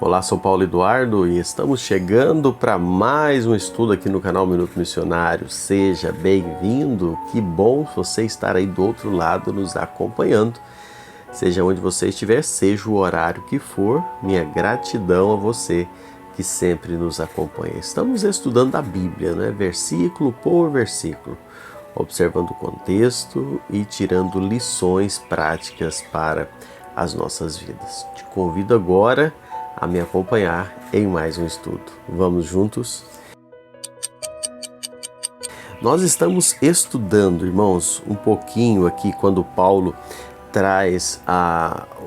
Olá, sou Paulo Eduardo e estamos chegando para mais um estudo aqui no canal Minuto Missionário. Seja bem-vindo, que bom você estar aí do outro lado nos acompanhando. Seja onde você estiver, seja o horário que for, minha gratidão a você que sempre nos acompanha. Estamos estudando a Bíblia, né? Versículo por versículo, observando o contexto e tirando lições práticas para as nossas vidas. Te convido agora a me acompanhar em mais um estudo. Vamos juntos? Nós estamos estudando, irmãos, um pouquinho aqui quando Paulo traz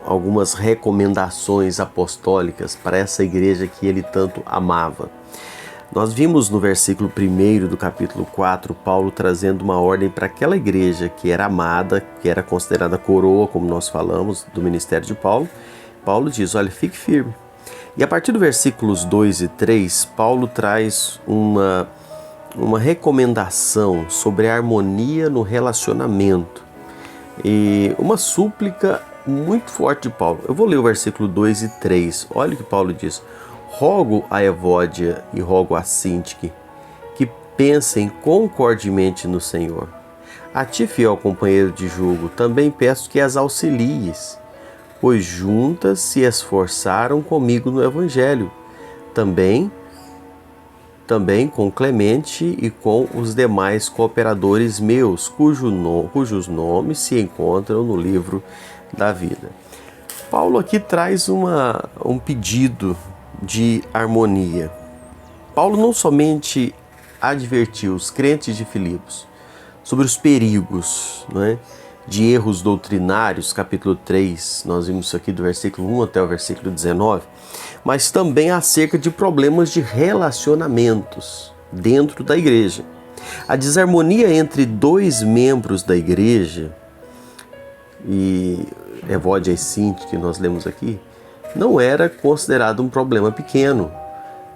algumas recomendações apostólicas para essa igreja que ele tanto amava. Nós vimos no versículo 1 do capítulo 4, Paulo trazendo uma ordem para aquela igreja que era amada, que era considerada coroa, como nós falamos, do ministério de Paulo. Paulo diz, olha, fique firme. E a partir dos versículos 2 e 3, Paulo traz uma recomendação sobre a harmonia no relacionamento e uma súplica muito forte de Paulo. Eu vou ler o versículo 2 e 3. Olha o que Paulo diz. Rogo a Evódia e rogo a Sintique que pensem concordemente no Senhor. A ti, fiel companheiro de jugo, também peço que as auxilies, pois juntas se esforçaram comigo no Evangelho, também com Clemente e com os demais cooperadores meus, cujos nomes se encontram no livro da vida. Paulo aqui traz um pedido de harmonia. Paulo não somente advertiu os crentes de Filipos sobre os perigos, de erros doutrinários, capítulo 3, nós vimos isso aqui do versículo 1 até o versículo 19, mas também acerca de problemas de relacionamentos dentro da igreja. A desarmonia entre dois membros da igreja, e Evódia e Sintique, que nós lemos aqui, não era considerado um problema pequeno,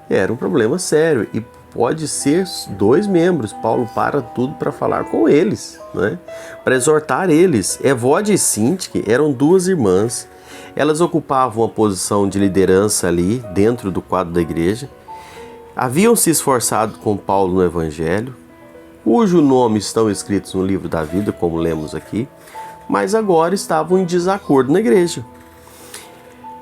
era um problema sério e pode ser dois membros. Paulo para tudo para falar com eles, para exortar eles. Evódia e Sintique eram duas irmãs, elas ocupavam uma posição de liderança ali dentro do quadro da igreja, haviam se esforçado com Paulo no Evangelho, cujo nome estão escritos no livro da vida, como lemos aqui, mas agora estavam em desacordo na igreja.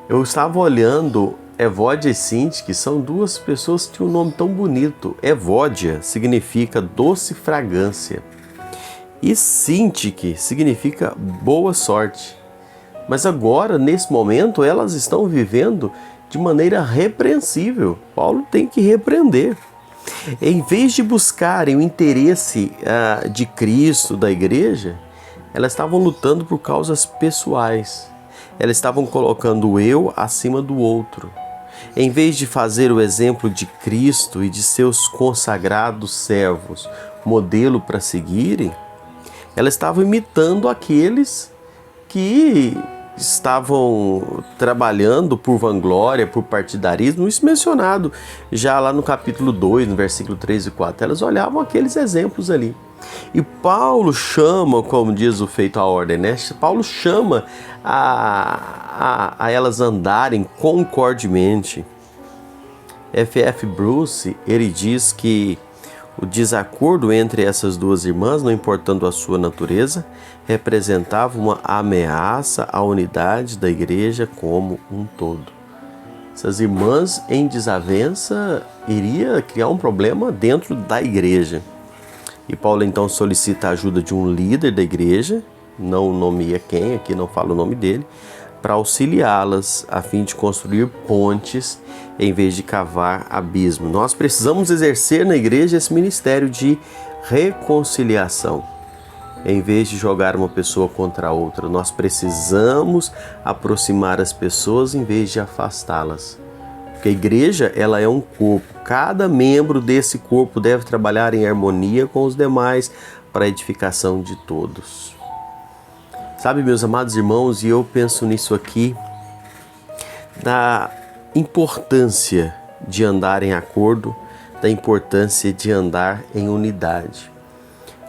Eu estava olhando Evódia e Sintique, que são duas pessoas que tinham um nome tão bonito. Evódia significa doce fragrância e Sintique significa boa sorte. Mas agora, nesse momento, elas estão vivendo de maneira repreensível. Paulo tem que repreender. Em vez de buscarem o interesse de Cristo, da igreja, elas estavam lutando por causas pessoais. Elas estavam colocando o eu acima do outro. Em vez de fazer o exemplo de Cristo e de seus consagrados servos, modelo para seguirem, elas estavam imitando aqueles que estavam trabalhando por vanglória, por partidarismo, isso mencionado já lá no capítulo 2, no versículo 3 e 4. Elas olhavam aqueles exemplos ali. E Paulo chama, como diz o feito à ordem, Paulo chama a elas andarem concordemente. F.F. Bruce, ele diz que o desacordo entre essas duas irmãs, não importando a sua natureza, representava uma ameaça à unidade da igreja como um todo. Essas irmãs em desavença iria criar um problema dentro da igreja. E Paulo então solicita a ajuda de um líder da igreja, não nomeia quem, aqui não fala o nome dele, para auxiliá-las a fim de construir pontes em vez de cavar abismo. Nós precisamos exercer na igreja esse ministério de reconciliação. Em vez de jogar uma pessoa contra a outra, nós precisamos aproximar as pessoas em vez de afastá-las. Porque a igreja, ela é um corpo. Cada membro desse corpo deve trabalhar em harmonia com os demais para a edificação de todos. Sabe, meus amados irmãos, e eu penso nisso aqui, da importância de andar em acordo, da importância de andar em unidade.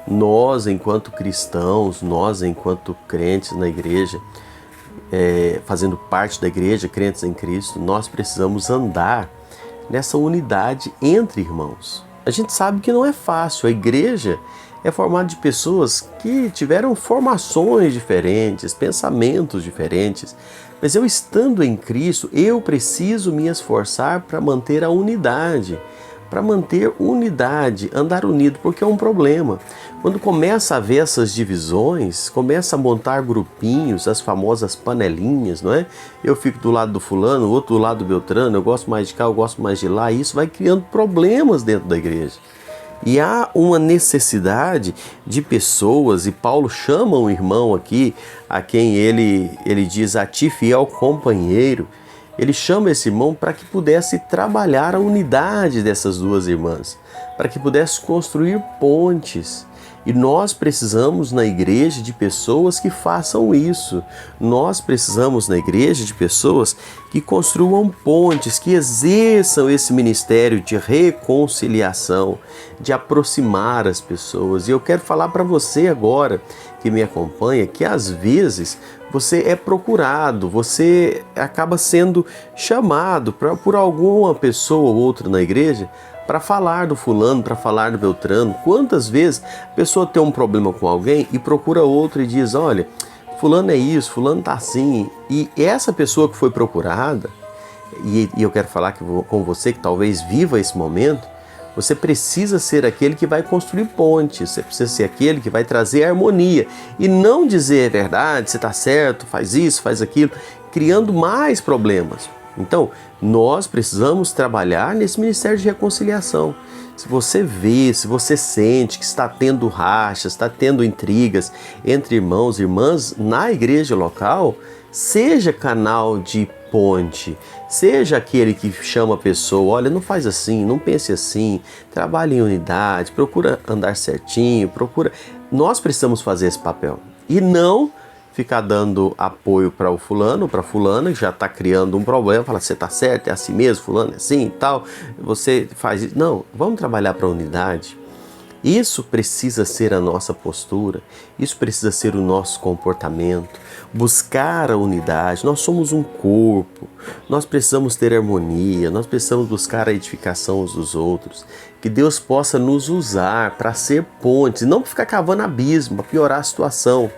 Nós, enquanto cristãos, nós, enquanto crentes na igreja, fazendo parte da igreja, crentes em Cristo, nós precisamos andar nessa unidade entre irmãos. A gente sabe que não é fácil. A igreja é formada de pessoas que tiveram formações diferentes, pensamentos diferentes. Mas eu estando em Cristo, eu preciso me esforçar para manter a unidade. Para manter unidade, andar unido, porque é um problema. Quando começa a haver essas divisões, começa a montar grupinhos, as famosas panelinhas, não é? Eu fico do lado do fulano, o outro do lado do Beltrano, eu gosto mais de cá, eu gosto mais de lá, e isso vai criando problemas dentro da igreja. E há uma necessidade de pessoas, e Paulo chama um irmão aqui, a quem ele diz a ti fiel companheiro, ele chama esse irmão para que pudesse trabalhar a unidade dessas duas irmãs, para que pudesse construir pontes. E nós precisamos na igreja de pessoas que façam isso. Nós precisamos na igreja de pessoas que construam pontes, que exerçam esse ministério de reconciliação, de aproximar as pessoas. E eu quero falar para você agora que me acompanha que às vezes você é procurado, você acaba sendo chamado por alguma pessoa ou outra na igreja para falar do fulano, para falar do Beltrano. Quantas vezes a pessoa tem um problema com alguém e procura outro e diz, olha, fulano é isso, fulano tá assim. E essa pessoa que foi procurada, e eu quero falar com você que talvez viva esse momento, você precisa ser aquele que vai construir pontes, você precisa ser aquele que vai trazer harmonia e não dizer a verdade, você está certo, faz isso, faz aquilo, criando mais problemas. Então, nós precisamos trabalhar nesse ministério de reconciliação. Se você vê, se você sente que está tendo rachas, está tendo intrigas entre irmãos e irmãs na igreja local, seja canal de ponte, seja aquele que chama a pessoa, olha, não faz assim, não pense assim, trabalhe em unidade, procura andar certinho, Nós precisamos fazer esse papel e não ficar dando apoio para o fulano, para a fulana, que já está criando um problema, fala, você está certo, é assim mesmo, fulano é assim e tal, você faz isso. Não, vamos trabalhar para a unidade. Isso precisa ser a nossa postura, isso precisa ser o nosso comportamento, buscar a unidade. Nós somos um corpo, nós precisamos ter harmonia, nós precisamos buscar a edificação uns dos outros, que Deus possa nos usar para ser pontes, e não para ficar cavando abismo, para piorar a situação,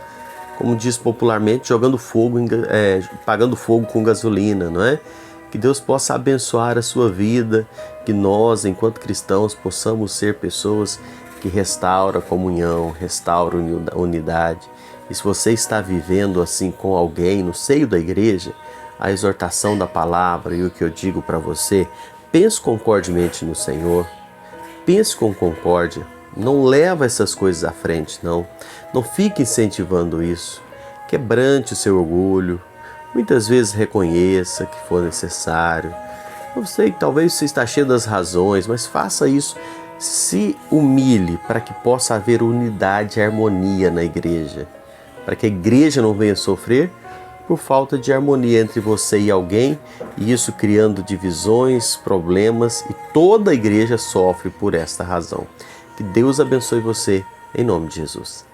como diz popularmente, jogando fogo, pagando fogo com gasolina, não é? Que Deus possa abençoar a sua vida, que nós, enquanto cristãos, possamos ser pessoas que restauram a comunhão, restauram a unidade. E se você está vivendo assim com alguém no seio da igreja, a exortação da palavra e o que eu digo para você, pense concordemente no Senhor, pense com concórdia, não leva essas coisas à frente, não fique incentivando isso, quebrante o seu orgulho, muitas vezes reconheça que for necessário. Eu sei que talvez você está cheio das razões, mas faça isso. Se humilhe para que possa haver unidade e harmonia na igreja, para que a igreja não venha sofrer por falta de harmonia entre você e alguém, e isso criando divisões, problemas, e toda a igreja sofre por esta razão. Que Deus abençoe você, em nome de Jesus.